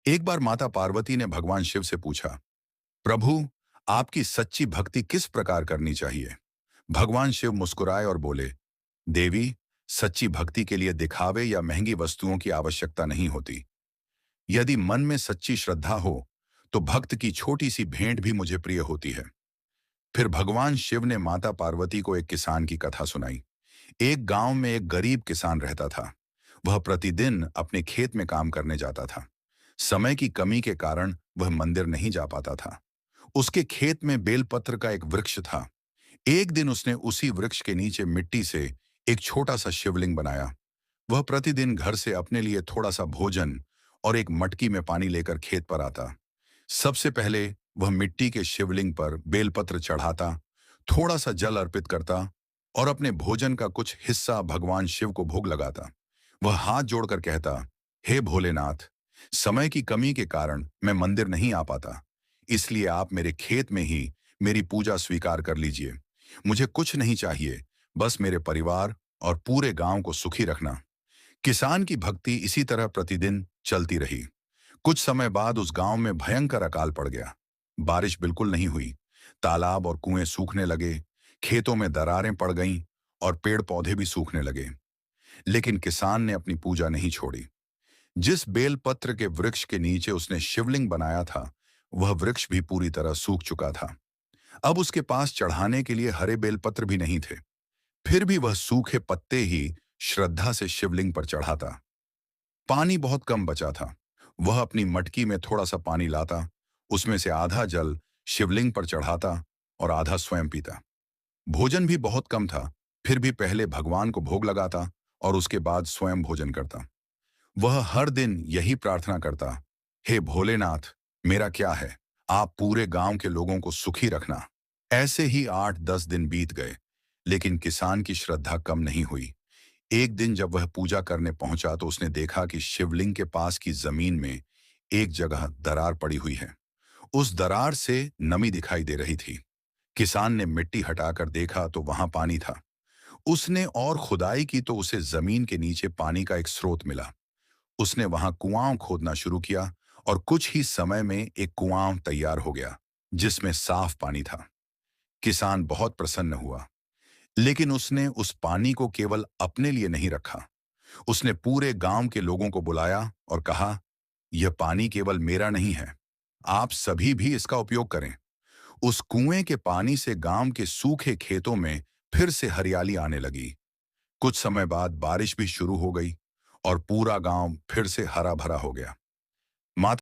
एक बार माता पार्वती ने भगवान शिव से पूछा, प्रभु, आपकी सच्ची भक्ति किस प्रकार करनी चाहिए? भगवान शिव मुस्कुराए और बोले, देवी, सच्ची भक्ति के लिए दिखावे या महंगी वस्तुओं की आवश्यकता नहीं होती। यदि मन में सच्ची श्रद्धा हो, तो भक्त की छोटी सी भेंट भी मुझे प्रिय होती है। फिर भगवान शिव ने माता पार्वती को एक किसान की कथा सुनाई। एक गांव में एक गरीब किसान रहता था। वह प्रतिदिन अपने खेत में काम करने जाता था। समय की कमी के कारण वह मंदिर नहीं जा पाता था। उसके खेत में बेलपत्र का एक वृक्ष था। एक दिन उसने उसी वृक्ष के नीचे मिट्टी से एक छोटा सा शिवलिंग बनाया। वह प्रतिदिन घर से अपने लिए थोड़ा सा भोजन और एक मटकी में पानी लेकर खेत पर आता। सबसे पहले वह मिट्टी के शिवलिंग पर बेलपत्र चढ़ाता, थोड़ा सा जल अर्पित करता और अपने भोजन का कुछ हिस्सा भगवान शिव को भोग लगाता। वह हाथ जोड़कर कहता, हे भोलेनाथ, समय की कमी के कारण मैं मंदिर नहीं आ पाता, इसलिए आप मेरे खेत में ही मेरी पूजा स्वीकार कर लीजिए। मुझे कुछ नहीं चाहिए, बस मेरे परिवार और पूरे गांव को सुखी रखना। किसान की भक्ति इसी तरह प्रतिदिन चलती रही। कुछ समय बाद उस गांव में भयंकर अकाल पड़ गया। बारिश बिल्कुल नहीं हुई। तालाब और कुएं सूखने लगे, खेतों में दरारें पड़ गईं और पेड़ पौधे भी सूखने लगे। लेकिन किसान ने अपनी पूजा नहीं छोड़ी। जिस बेलपत्र के वृक्ष के नीचे उसने शिवलिंग बनाया था, वह वृक्ष भी पूरी तरह सूख चुका था। अब उसके पास चढ़ाने के लिए हरे बेलपत्र भी नहीं थे। फिर भी वह सूखे पत्ते ही श्रद्धा से शिवलिंग पर चढ़ाता। पानी बहुत कम बचा था। वह अपनी मटकी में थोड़ा सा पानी लाता, उसमें से आधा जल शिवलिंग पर चढ़ाता और आधा स्वयं पीता। भोजन भी बहुत कम था, फिर भी पहले भगवान को भोग लगाता और उसके बाद स्वयं भोजन करता। वह हर दिन यही प्रार्थना करता, हे भोलेनाथ, मेरा क्या है, आप पूरे गांव के लोगों को सुखी रखना। ऐसे ही 8-10 दिन बीत गए, लेकिन किसान की श्रद्धा कम नहीं हुई। एक दिन जब वह पूजा करने पहुंचा तो उसने देखा कि शिवलिंग के पास की जमीन में एक जगह दरार पड़ी हुई है। उस दरार से नमी दिखाई दे रही थी। किसान ने मिट्टी हटाकर देखा तो वहां पानी था। उसने और खुदाई की तो उसे जमीन के नीचे पानी का एक स्रोत मिला। उसने वहां कुआं खोदना शुरू किया और कुछ ही समय में एक कुआं तैयार हो गया, जिसमें साफ पानी था। किसान बहुत प्रसन्न हुआ, लेकिन उसने उस पानी को केवल अपने लिए नहीं रखा। उसने पूरे गांव के लोगों को बुलाया और कहा, यह पानी केवल मेरा नहीं है, आप सभी भी इसका उपयोग करें। उस कुएं के पानी से गांव के सूखे खेतों में फिर से हरियाली आने लगी। कुछ समय बाद बारिश भी शुरू हो गई और पूरा गांव फिर से हरा भरा हो गया।